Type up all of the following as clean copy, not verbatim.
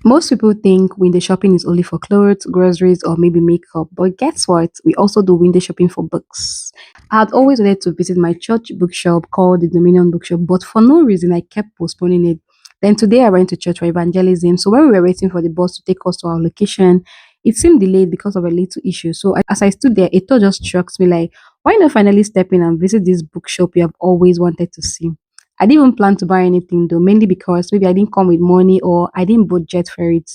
Most people think window shopping is only for clothes, groceries, or maybe makeup, but guess what? We also do window shopping for books. I had always wanted to visit my church bookshop called the Dominion Bookshop, but for no reason I kept postponing it. Then today I went to church for evangelism. So when we were waiting for the bus to take us to our location, it seemed delayed because of a little issue. So as I stood there, a thought just struck me like, why not finally step in and visit this bookshop you have always wanted to see? I didn't even plan to buy anything though, mainly because maybe I didn't come with money or I didn't budget for it.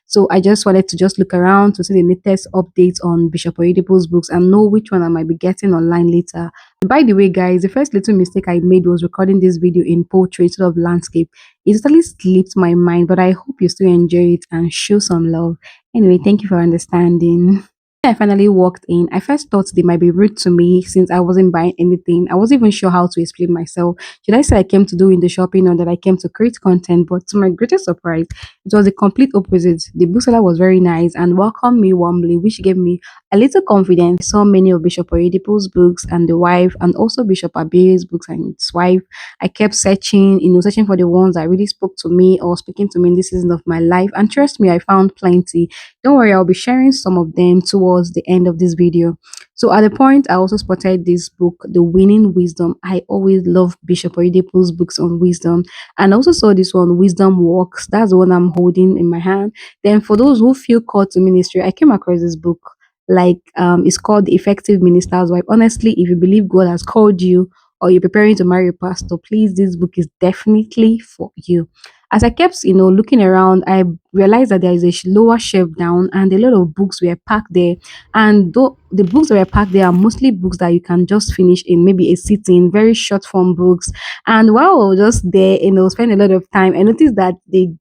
So I just wanted to just look around to see the latest updates on Bishop Oyedepo's books and know which one I might be getting online later. By the way, guys, the first little mistake I made was recording this video in portrait instead of landscape. It totally slipped my mind, but I hope you still enjoy it and show some love. Anyway, thank you for understanding. When I finally walked in, I first thought they might be rude to me since I wasn't buying anything. I wasn't even sure how to explain myself. Should I say I came to do in the shopping or that I came to create content? But to my greatest surprise, it was the complete opposite. The bookseller was very nice and welcomed me warmly, which gave me a little confidence. I saw many of Bishop Oyedepo's books and the wife, and also Bishop Abioye's books and his wife. I kept searching, searching for the ones that really spoke to me or speaking to me in this season of my life. And trust me, I found plenty. Don't worry, I'll be sharing some of them towards the end of this video. So at the point, I also spotted this book, The Winning Wisdom. I always love Bishop Oyedepo's books on wisdom. And I also saw this one, Wisdom Walks. That's the one I'm holding in my hand. Then for those who feel called to ministry, I came across this book. It's called The Effective Minister's Wife. Honestly, if you believe God has called you or you're preparing to marry a pastor, please, this book is definitely for you. As I kept, looking around, I realized that there is a lower shelf down and a lot of books were packed there. And though the books that were packed there are mostly books that you can just finish in maybe a sitting, very short form books. And while I was just there, spend a lot of time, I noticed that the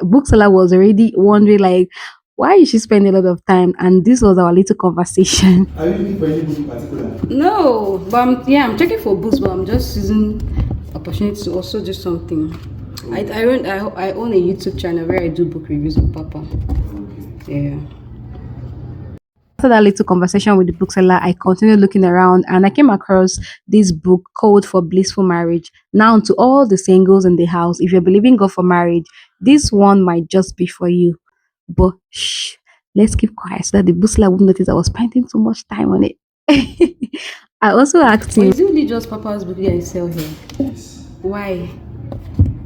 bookseller was already wondering like, why is she spending a lot of time? And this was our little conversation. Are you looking for any book in particular? No, but I'm checking for books, but I'm just using opportunity to also do something. I own a YouTube channel where I do book reviews with Papa. Okay. Yeah. After that little conversation with the bookseller, I continued looking around and I came across this book, Code for Blissful Marriage. Now, to all the singles in the house, if you're believing God for marriage, this one might just be for you. But shh, let's keep quiet so that the bookseller won't notice I was spending too much time on it. I also asked him, is it really just Papa's book that you sell here? Yes. Why?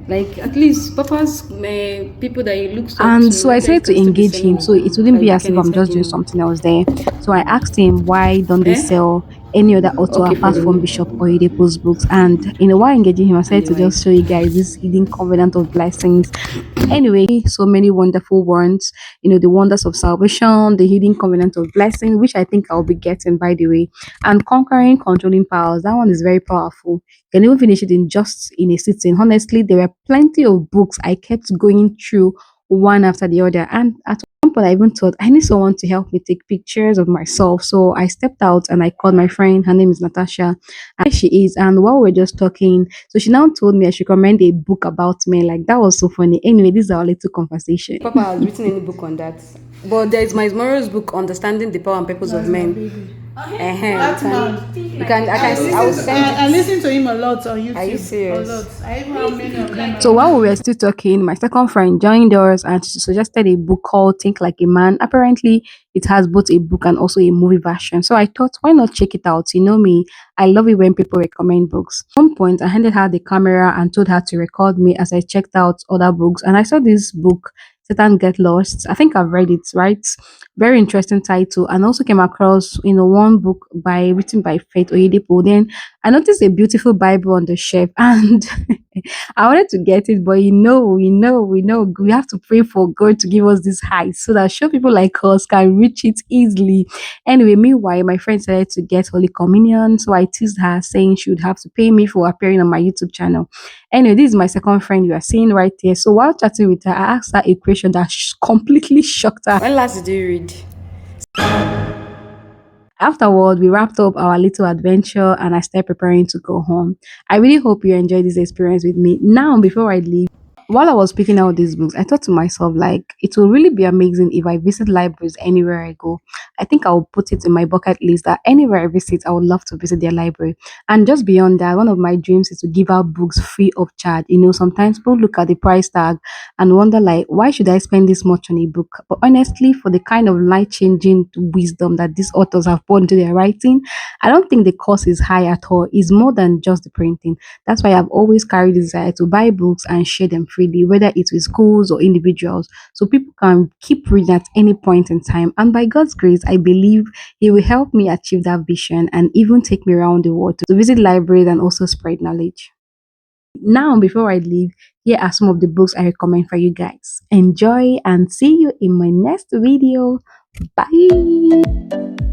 Like at least Papa's people that he looks up and to, so I you guys decided to can still be engage him Oh, so okay. it wouldn't that be you as if can I'm just insult doing Okay. something else there. So I asked him why don't they sell any other author Okay, apart from brother. Bishop Oyedepo's books. And while engaging him, I And decided the to just wife. show you guys this hidden covenant of blessings. Anyway, so many wonderful ones, the wonders of salvation, the hidden covenant of blessing, which I think I'll be getting, by the way, and conquering controlling powers. That one is very powerful. You can even finish it in a sitting. Honestly, there were plenty of books I kept going through one after the other. And at one point, I even thought I need someone to help me take pictures of myself. So I stepped out and I called my friend. Her name is Natasha. And she is. And while we are just talking, so she now told me I should recommend a book about me. Like that was so funny. Anyway, this is our little conversation. Papa has written any book on that. But there is my tomorrow's book, Understanding the Power and Purpose of That's my Men. baby. That man. I will send I it. listen to him a lot on YouTube. Are you serious? A lot. I even have many of them. So while we were still talking, my second friend joined us and she suggested a book called Think Like a Man. Apparently, it has both a book and also a movie version. So I thought, why not check it out? You know me, I love it when people recommend books. At one point, I handed her the camera and told her to record me as I checked out other books. And I saw this book, Satan Get Lost. I think I've read it, right? Very interesting title. And also came across, one book written by Faith Oyedepo. Then I noticed a beautiful Bible on the shelf and I wanted to get it, but we have to pray for God to give us this height so that show people like us can reach it easily. Anyway, meanwhile, my friend decided to get Holy Communion, so I teased her saying she would have to pay me for appearing on my YouTube channel. Anyway, this is my second friend you are seeing right here. So while chatting with her, I asked her a question that completely shocked her. When last did you read? Afterward, we wrapped up our little adventure and I started preparing to go home. I really hope you enjoyed this experience with me. Now, before I leave, while I was picking out these books, I thought to myself, like, it will really be amazing if I visit libraries anywhere I go. I think I'll put it in my bucket list that anywhere I visit, I would love to visit their library. And just beyond that, one of my dreams is to give out books free of charge. Sometimes people look at the price tag and wonder, like, why should I spend this much on a book? But honestly, for the kind of life changing wisdom that these authors have put into their writing, I don't think the cost is high at all. It's more than just the printing. That's why I've always carried the desire to buy books and share them freely, whether it's with schools or individuals, so people can keep reading at any point in time. And by God's grace, I believe He will help me achieve that vision and even take me around the world to visit libraries and also spread knowledge. Now, before I leave, here are some of the books I recommend for you guys. Enjoy and see you in my next video. Bye.